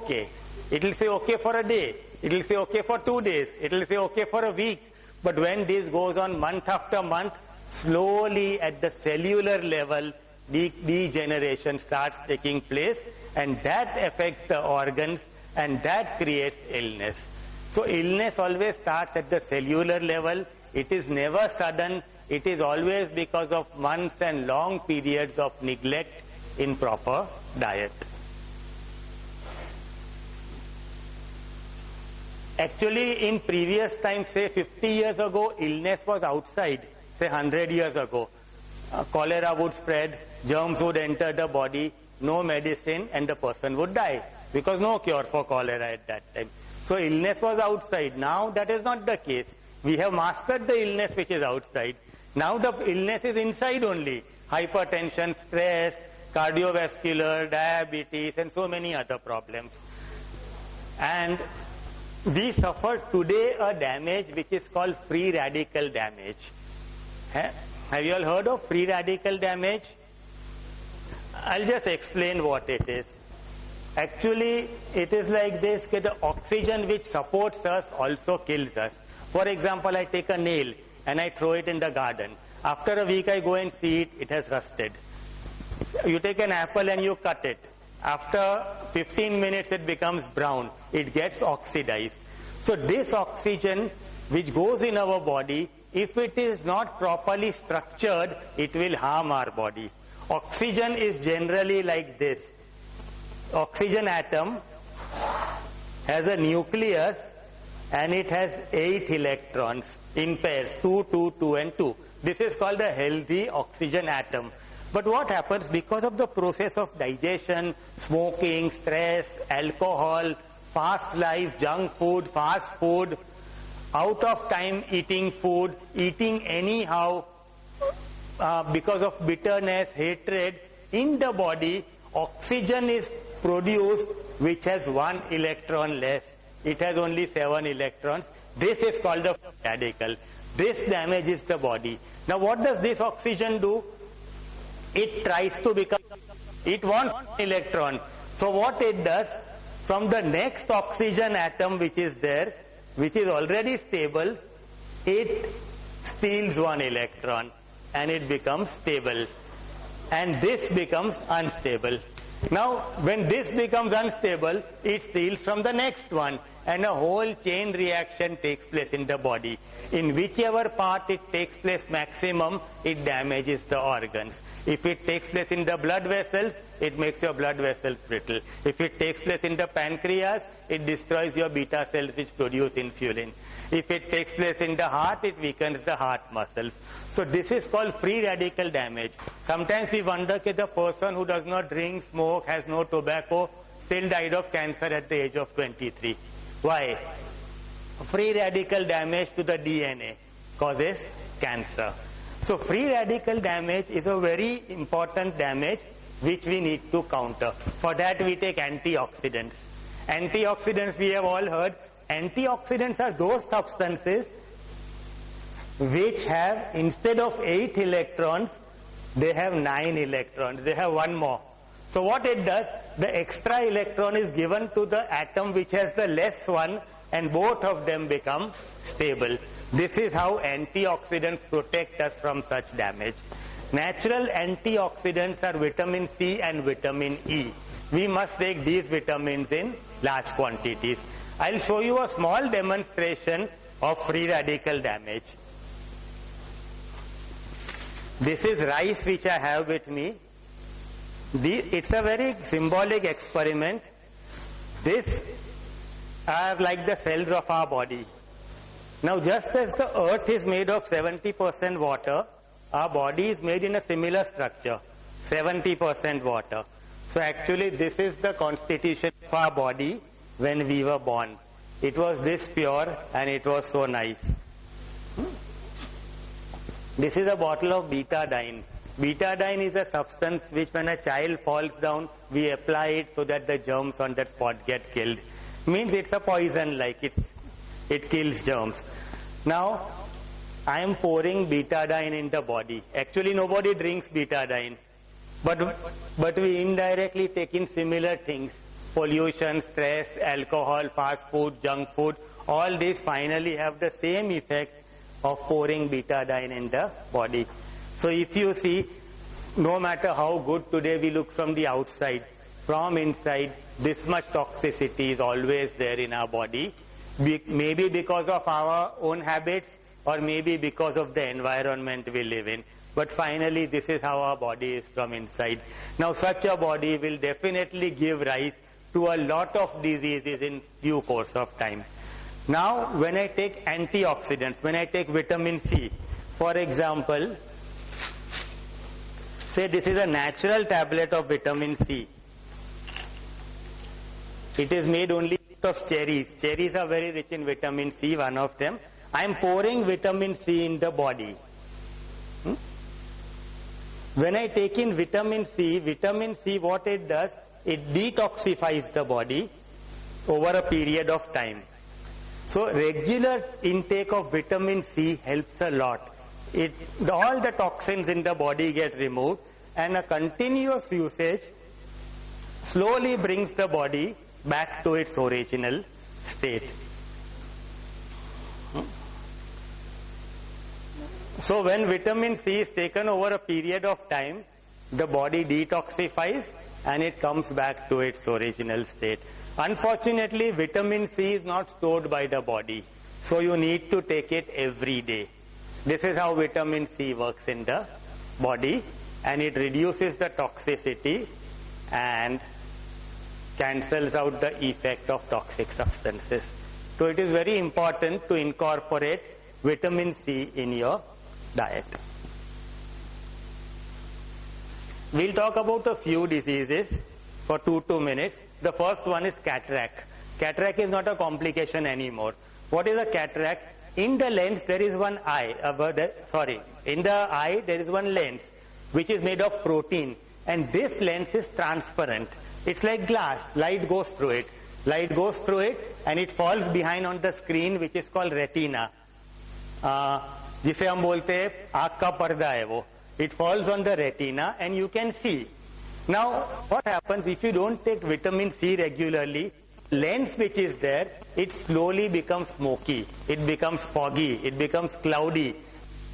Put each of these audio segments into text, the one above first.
okay. It will say okay for a day. It will say okay for 2 days. It will say okay for a week. But when this goes on month after month, slowly at the cellular level, degeneration starts taking place, and that affects the organs, and that creates illness. So illness always starts at the cellular level. It is never sudden. It is always because of months and long periods of neglect in proper diet. Actually, in previous times, say 50 years ago, illness was outside. Say 100 years ago, cholera would spread, germs would enter the body, no medicine, and the person would die, because no cure for cholera at that time. So illness was outside. Now that is not the case. We have mastered the illness which is outside. Now the illness is inside only. Hypertension, stress, cardiovascular, diabetes, and so many other problems. And we suffer today a damage which is called free radical damage. Have you all heard of free radical damage? I'll just explain what it is. Actually, it is like this, that the oxygen which supports us also kills us. For example, I take a nail and I throw it in the garden. After a week I go and see it, it has rusted. You take an apple and you cut it. After 15 minutes it becomes brown. It gets oxidized. So this oxygen which goes in our body, if it is not properly structured, it will harm our body. Oxygen is generally like this. Oxygen atom has a nucleus and it has 8 electrons in pairs, 2, 2, 2 and 2. This is called a healthy oxygen atom. But what happens because of the process of digestion, smoking, stress, alcohol, fast life, junk food, fast food, out of time eating food, eating anyhow, because of bitterness, hatred, in the body, oxygen is produced which has 1 electron less. It has only 7 electrons. This is called a radical. This damages the body. Now what does this oxygen do? It tries to become, it wants electron. So what it does, from the next oxygen atom which is there, which is already stable, it steals 1 electron and it becomes stable. And this becomes unstable. Now when this becomes unstable, it steals from the next one, and a whole chain reaction takes place in the body. In whichever part it takes place maximum, it damages the organs. If it takes place in the blood vessels, it makes your blood vessels brittle. If it takes place in the pancreas, it destroys your beta cells which produce insulin. If it takes place in the heart, it weakens the heart muscles. So this is called free radical damage. Sometimes we wonder that the person who does not drink, smoke, has no tobacco, still died of cancer at the age of 23. Why? Free radical damage to the DNA causes cancer. So free radical damage is a very important damage which we need to counter. For that we take antioxidants. Antioxidants, we have all heard. Antioxidants are those substances which have, instead of 8 electrons, they have 9 electrons. They have 1 more. So what it does, the extra electron is given to the atom which has the less one, and both of them become stable. This is how antioxidants protect us from such damage. Natural antioxidants are vitamin C and vitamin E. We must take these vitamins in large quantities. I'll show you a small demonstration of free radical damage. This is rice which I have with me. It's a very symbolic experiment. These are like the cells of our body. Now just as the earth is made of 70% water, our body is made in a similar structure, 70% water. So actually this is the constitution of our body when we were born. It was this pure and it was so nice. This is a bottle of betadine. Betadine is a substance which when a child falls down, we apply it so that the germs on that spot get killed. Means it's a poison, like it kills germs. Now, I am pouring betadine in the body. Actually, nobody drinks betadine. But we indirectly take in similar things. pollution, stress, alcohol, fast food, junk food, all these finally have the same effect of pouring betadine in the body. So if you see, no matter how good today we look from the outside, from inside, this much toxicity is always there in our body, maybe because of our own habits or maybe because of the environment we live in. But finally, this is how our body is from inside. Now, such a body will definitely give rise to a lot of diseases in due course of time. Now, when I take antioxidants, when I take vitamin C, for example, say this is a natural tablet of vitamin C. It is made only out of cherries. Cherries are very rich in vitamin C, one of them. I am pouring vitamin C in the body. When I take in vitamin C, what it does, it detoxifies the body over a period of time. So regular intake of vitamin C helps a lot. All the toxins in the body get removed, and a continuous usage slowly brings the body back to its original state. So when vitamin C is taken over a period of time, the body detoxifies and it comes back to its original state. Unfortunately, vitamin C is not stored by the body, so you need to take it every day. This is how vitamin C works in the body, and it reduces the toxicity and cancels out the effect of toxic substances. So it is very important to incorporate vitamin C in your diet. We'll talk about a few diseases for 2 minutes. The first one is cataract. Cataract is not a complication anymore. What is a cataract? In the lens there is one eye, in the eye there is one lens which is made of protein, and this lens is transparent. It's like glass. Light goes through it. Light goes through it and it falls behind on the screen, which is called retina. जिसे हम बोलते हैं आँख का पर्दा है वो. It falls on the retina and you can see. Now, what happens if you don't take vitamin C regularly? Lens which is there, it slowly becomes smoky. It becomes foggy. It becomes cloudy.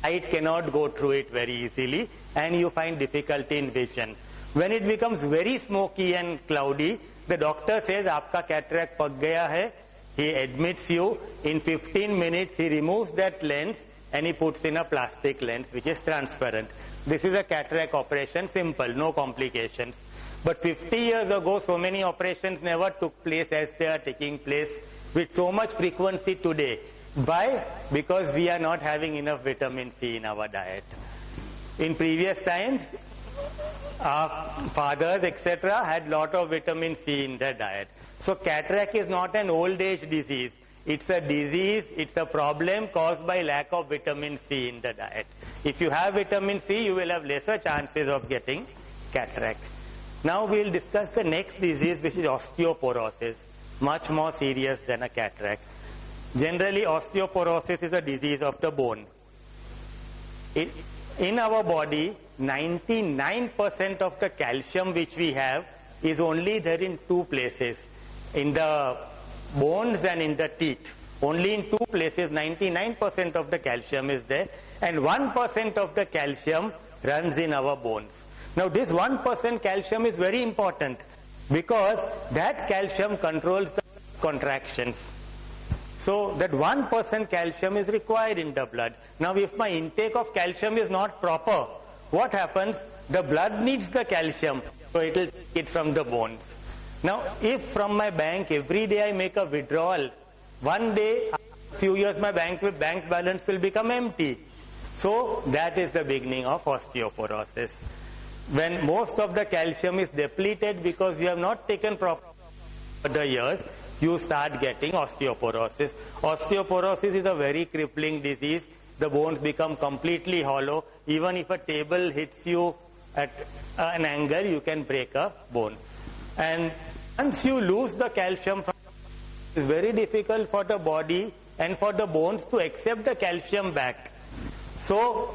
Light cannot go through it very easily, and you find difficulty in vision. When it becomes very smoky and cloudy, the doctor says, "Aapka cataract pag gaya hai." He admits you. In 15 minutes, he removes that lens and he puts in a plastic lens which is transparent. This is a cataract operation, simple, no complications. But 50 years ago, so many operations never took place as they are taking place with so much frequency today. Why? Because we are not having enough vitamin C in our diet. In previous times, our fathers, etc., had lot of vitamin C in their diet. So cataract is not an old age disease. It's a disease, it's a problem caused by lack of vitamin C in the diet. If you have vitamin C, you will have lesser chances of getting cataract. Now we will discuss the next disease, which is osteoporosis, much more serious than a cataract. Generally, osteoporosis is a disease of the bone. In our body, 99% of the calcium which we have is only there in two places, in the bones and in the teeth. Only in two places 99% of the calcium is there, and 1% of the calcium runs in our bones. Now this 1% calcium is very important because that calcium controls the contractions. So that 1% calcium is required in the blood. Now if my intake of calcium is not proper, what happens? The blood needs the calcium, so it will take it from the bones. Now if from my bank every day I make a withdrawal, one day, after a few years, my bank balance will become empty. So that is the beginning of osteoporosis. When most of the calcium is depleted because you have not taken proper for the years, you start getting osteoporosis. Osteoporosis is a very crippling disease. The bones become completely hollow. Even if a table hits you at an angle, you can break a bone. And once you lose the calcium, it's very difficult for the body and for the bones to accept the calcium back. So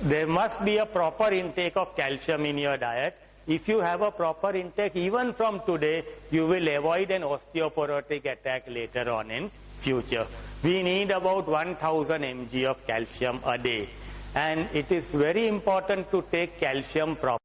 there must be a proper intake of calcium in your diet. if you have a proper intake, even from today, you will avoid an osteoporotic attack later on in future. We need about 1000 mg of calcium a day. And it is very important to take calcium properly.